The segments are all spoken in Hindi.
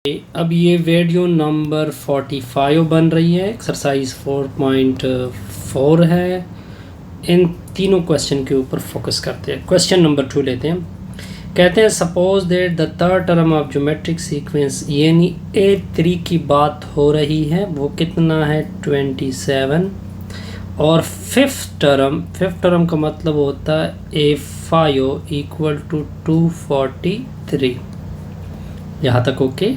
अब ये वीडियो नंबर 45 बन रही है। एक्सरसाइज 4.4 है। इन तीनों क्वेश्चन के ऊपर फोकस करते हैं। क्वेश्चन नंबर 2 लेते हैं। कहते हैं suppose that the third term of geometric sequence यानी A3 की बात हो रही है, वो कितना है 27, और फिफ्थ टर्म का मतलब होता है A5 इक्वल टू 243। यहाँ तक okay.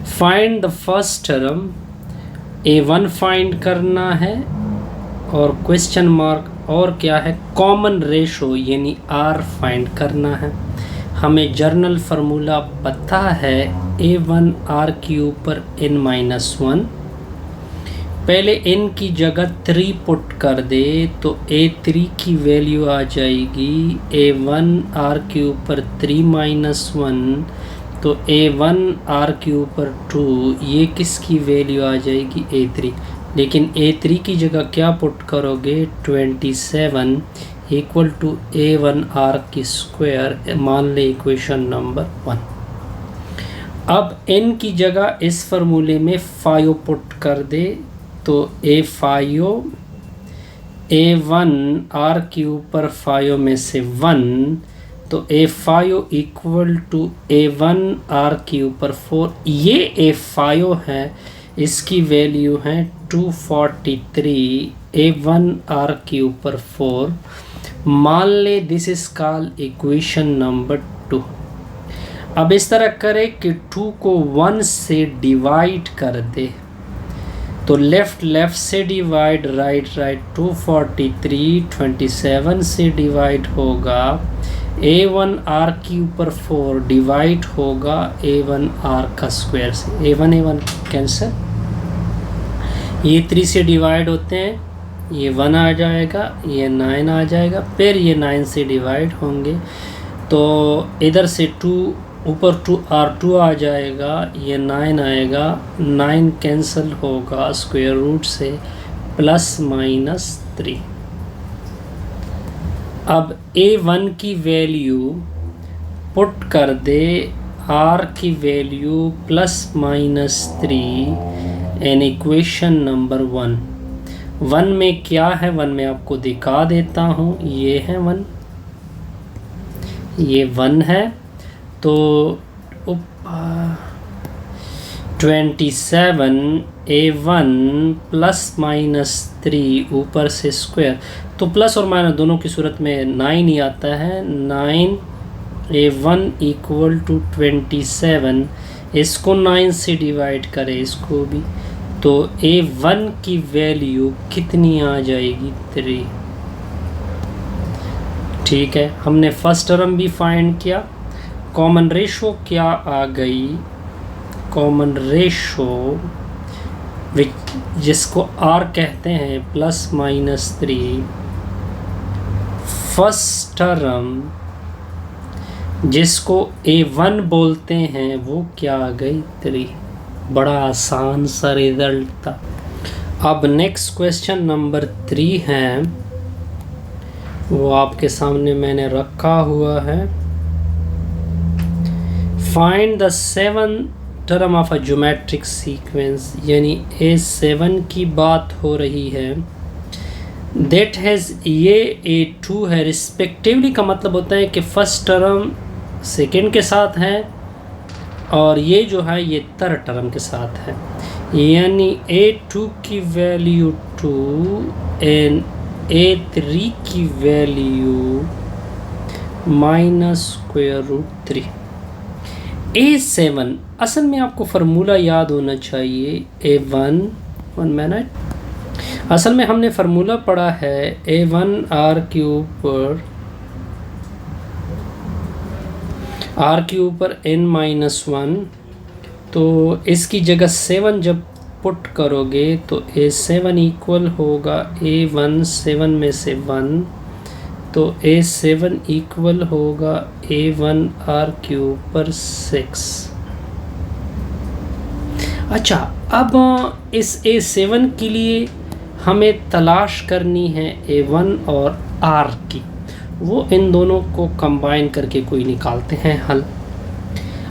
Find the first term, A1 find करना है, और क्वेश्चन मार्क और क्या है, कॉमन रेशो यानी R फाइंड करना है। हमें जर्नल फार्मूला पता है A1 R के ऊपर n-1। पहले n की जगह 3 पुट कर दे तो A3 की वैल्यू आ जाएगी A1 R के ऊपर 3-1, तो A1 R के ऊपर 2, ये किसकी वैल्यू आ जाएगी A3। लेकिन A3 की जगह क्या पुट करोगे 27 इक्वल टू A1 R की स्क्वायर, मान ले इक्वेशन नंबर 1। अब n की जगह इस फार्मूले में 5 पुट कर दे तो A5 A1 R के ऊपर 5 में से 1, तो A5 equal to A1 R के ऊपर 4। ये A5 है, इसकी वैल्यू है 243, A1 R के ऊपर 4। मान ले this is called equation number 2। अब इस तरह करे कि 2 को 1 से डिवाइड कर दे, तो लेफ्ट से डिवाइड, राइट 243 27 से डिवाइड होगा, A1 R के ऊपर 4 डिवाइड होगा A1 R का स्क्वायर से। A1 कैंसिल, ये 3 से डिवाइड होते हैं, ये 1 आ जाएगा, ये 9 आ जाएगा, फिर ये 9 से डिवाइड होंगे, तो इधर से 2 ऊपर 2 R2 आ जाएगा, ये 9 आएगा, 9 कैंसिल होगा स्क्वायर रूट से, ±3। अब A1 की वैल्यू पुट कर दे, R की वैल्यू ±3 एन इक्वेशन नंबर 1। 1 में क्या है, 1 में आपको दिखा देता हूँ, ये है 1, ये 1 है, तो 27 A1 ±3 ऊपर से स्क्वायर, तो प्लस और माइनस दोनों की सूरत में 9 ही आता है। 9 A1 इक्वल टू 27, इसको 9 से डिवाइड करें, इसको भी, तो A1 की वैल्यू कितनी आ जाएगी 3। ठीक है, हमने फर्स्ट टर्म भी फाइंड किया। कॉमन रेशो क्या आ गई, कॉमन रेशो जिसको R कहते हैं ±3। फर्स्ट टर्म जिसको A1 बोलते हैं वो क्या आ गई 3। बड़ा आसान सा रिजल्ट था। अब नेक्स्ट क्वेश्चन नंबर 3 है, वो आपके सामने मैंने रखा हुआ है। Find the 7th term of a geometric sequence, यानी A7 की बात हो रही है, दैट हैज़, ये A2 है रिस्पेक्टिवली, का मतलब होता है कि फर्स्ट टर्म सेकेंड के साथ है और ये जो है ये थर्ड टर्म के साथ है, यानी A2 की वैल्यू 2 एंड A3 की वैल्यू -√3। A7 असल में आपको फार्मूला याद होना चाहिए, A1 मिनट, असल में हमने फार्मूला पढ़ा है A1 R के ऊपर n-1, तो इसकी जगह 7 जब पुट करोगे तो A7 इक्वल होगा A1 7 में से 1, तो A7 इक्वल होगा A1 R के ऊपर 6। अच्छा, अब इस A7 के लिए हमें तलाश करनी है A1 और R की, वो इन दोनों को कंबाइन करके कोई निकालते हैं हल।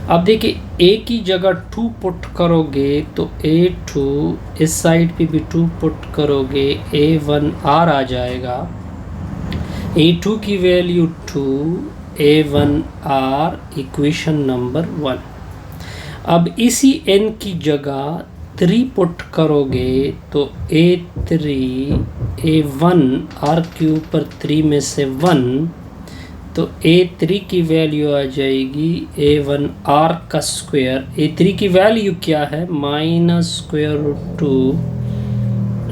अब देखिए ए की जगह 2 पुट करोगे तो A2, इस साइड पे भी 2 पुट करोगे A1R आ जाएगा। A2 की वैल्यू 2, A1R इक्वेशन नंबर 1। अब इसी n की जगह 3 पुट करोगे तो A3, A1 R के ऊपर 3 में से 1, तो A3 की वैल्यू आ जाएगी A1R का स्क्वायर। A3 की वैल्यू क्या है? -√2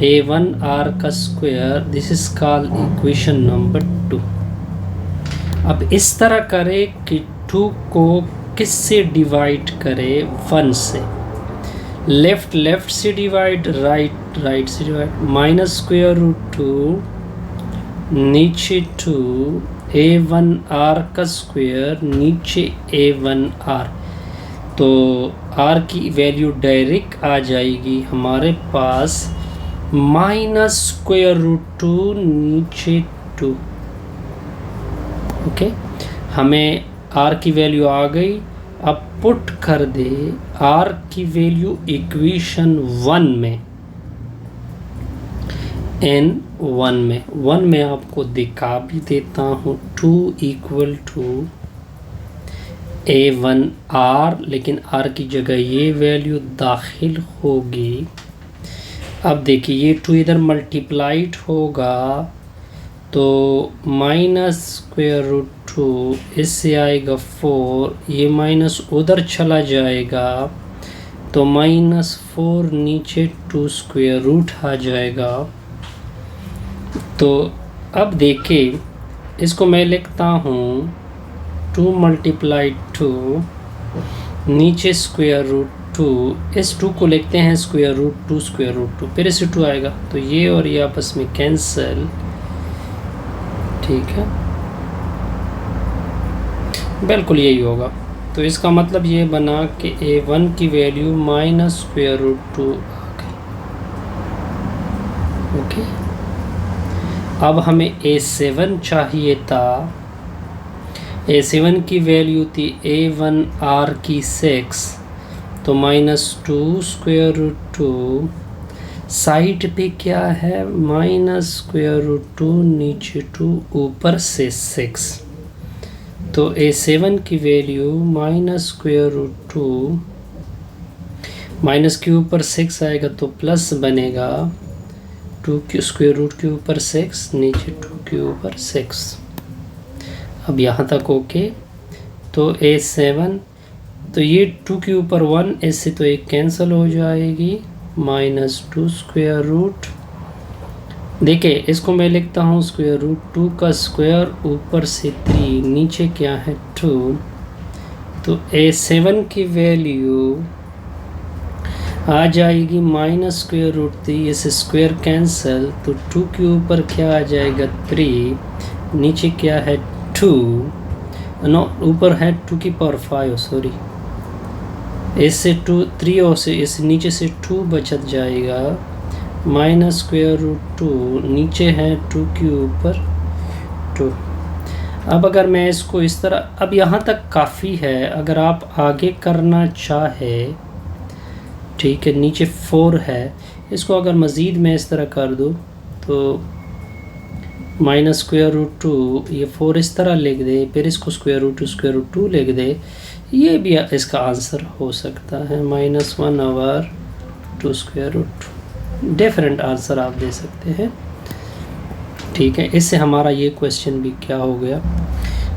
A1R का square. This is called equation number 2। अब इस तरह करें कि 2 को किससे डिवाइड करें? 1 से। लेफ्ट से डिवाइड, राइट से डिवाइड। -√2 नीचे 2 A1R का स्क्वायर नीचे A1R। तो R की वैल्यू डायरेक्ट आ जाएगी हमारे पास -√2 नीचे 2। ओके, हमें R की वैल्यू आ गई। अब पुट कर दे R की वैल्यू इक्वेशन 1 में, N1 में। 1 में आपको दिखा भी देता हूँ। 2 = A1R, लेकिन R की जगह ये वैल्यू दाखिल होगी। अब देखिए ये 2 इधर मल्टीप्लाइड होगा तो -√2 इससे आएगा 4, ये माइनस उधर चला जाएगा तो -4 नीचे 2 स्क्वायर रूट आ जाएगा। तो अब देखिए इसको मैं लिखता हूँ 2 × 2 नीचे √2। इस 2 को लिखते हैं √2, फिर इससे 2 आएगा तो ये और ये आपस में कैंसिल। ठीक है, बिल्कुल यही होगा। तो इसका मतलब ये बना कि A1 की वैल्यू -√2 आ गई। ओके, अब हमें A7 चाहिए था। A7 की वैल्यू थी A1R की 6, तो -2√2 साइड पे क्या है? -√2 नीचे 2 ऊपर से 6। तो A7 की वैल्यू -√2 माइनस के ऊपर 6 आएगा तो प्लस बनेगा। 2 के स्क्वायर रूट के ऊपर 6 नीचे 2 के ऊपर 6। अब यहाँ तक ओके। तो A7, तो ये 2 के ऊपर 1, इससे तो एक कैंसिल हो जाएगी। -2 स्क्वायर रूट, देखिए इसको मैं लिखता हूँ √2 का स्क्वायर ऊपर से 3 नीचे क्या है 2। तो A7 की वैल्यू आ जाएगी -√3, इसे स्क्वायर कैंसिल, तो 2 के ऊपर क्या आ जाएगा 3, नीचे क्या है 2, नो ऊपर है 2 की पावर 5, सॉरी, इससे 2 3 और से इस नीचे से 2 बचत जाएगा। -√2 नीचे है 2 के ऊपर 2। अब अगर मैं इसको इस तरह, अब यहाँ तक काफ़ी है। अगर आप आगे करना चाहे, ठीक है, नीचे 4 है, इसको अगर मज़ीद मैं इस तरह कर दूँ तो -√2, ये 4 इस तरह लिख दे, फिर इसको √2 लिख दे, ये भी इसका आंसर हो सकता है। -1/2 स्क्वायर रूट, डिफरेंट आंसर आप दे सकते हैं। ठीक है, इससे हमारा ये क्वेश्चन भी क्या हो गया।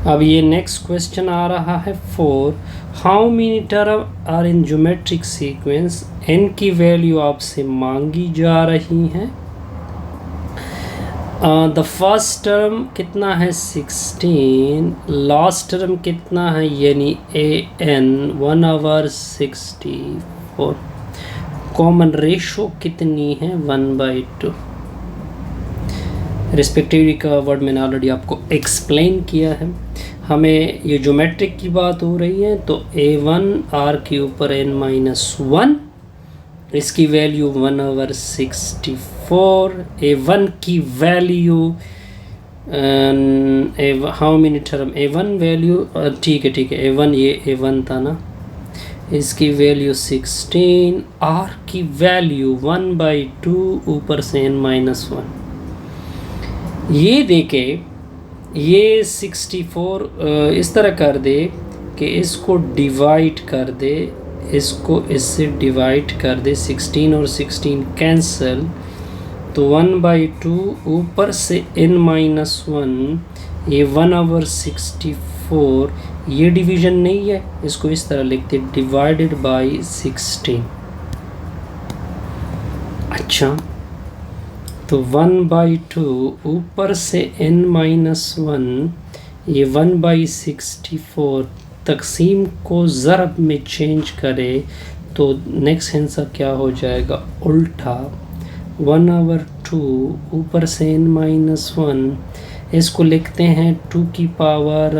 अब ये नेक्स्ट क्वेश्चन आ रहा है 4। How many term are in geometric sequence? n की वैल्यू आपसे मांगी जा रही है। द फर्स्ट टर्म कितना है 16, लास्ट टर्म कितना है यानी an 1/64। कॉमन रेशो कितनी है 1/2। रिस्पेक्टिवली का वर्ड मैंने ऑलरेडी आपको एक्सप्लेन किया है। हमें ये ज्योमेट्रिक की बात हो रही है तो A1 R के ऊपर n-1, इसकी वैल्यू 1/64। A1 की value how many term A1 value, ठीक है A1, ये A1 था ना, इसकी वैल्यू 16, r की वैल्यू 1/2 ऊपर से n-1। ये देखे ये 64 इस तरह कर दे कि इसको डिवाइड कर दे, इसको इससे डिवाइड कर दे, 16 और 16 कैंसिल, तो 1/2 ऊपर से n-1, ये 1/64, ये डिवीज़न नहीं है, इसको इस तरह लिखते डिवाइडेड बाय 16। अच्छा, तो 1/2 ऊपर से n-1, ये 1/64 तकसीम को ज़रब में चेंज करे तो नेक्स्ट आंसर क्या हो जाएगा, उल्टा 1/2 ऊपर से n-1, इसको लिखते हैं 2 की पावर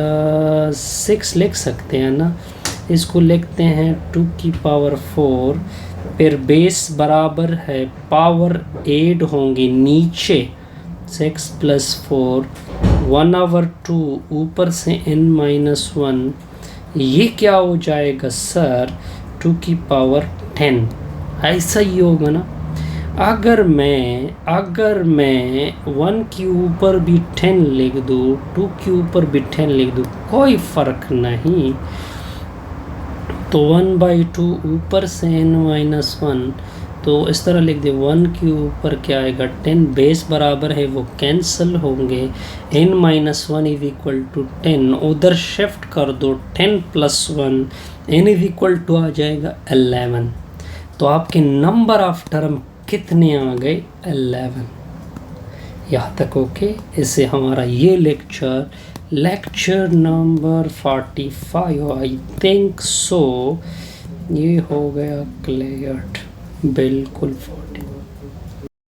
6 लिख सकते हैं ना, इसको लिखते हैं 2 की पावर 4, फिर बेस बराबर है पावर 8 होंगे नीचे 6 + 4, 1/2 ऊपर से n-1, ये क्या हो जाएगा सर, 2 की पावर 10, ऐसा ही होगा ना। अगर मैं 1 के ऊपर भी 10 लिख दूँ, 2 के ऊपर भी 10 लिख दूँ, कोई फ़र्क नहीं। तो 1/2 ऊपर से n-1, तो इस तरह लिख दे, 1 के ऊपर क्या आएगा 10, बेस बराबर है वो कैंसिल होंगे, n-1 इज इक्वल टू 10, उधर शिफ्ट कर दो 10 + 1, n इज इक्वल टू आ जाएगा 11। तो आपके नंबर ऑफ टर्म कितने आ गए, 11। यहाँ तक ओके। इससे हमारा ये lecture number 45 I think so ये हो गया क्लियर, बिल्कुल 40।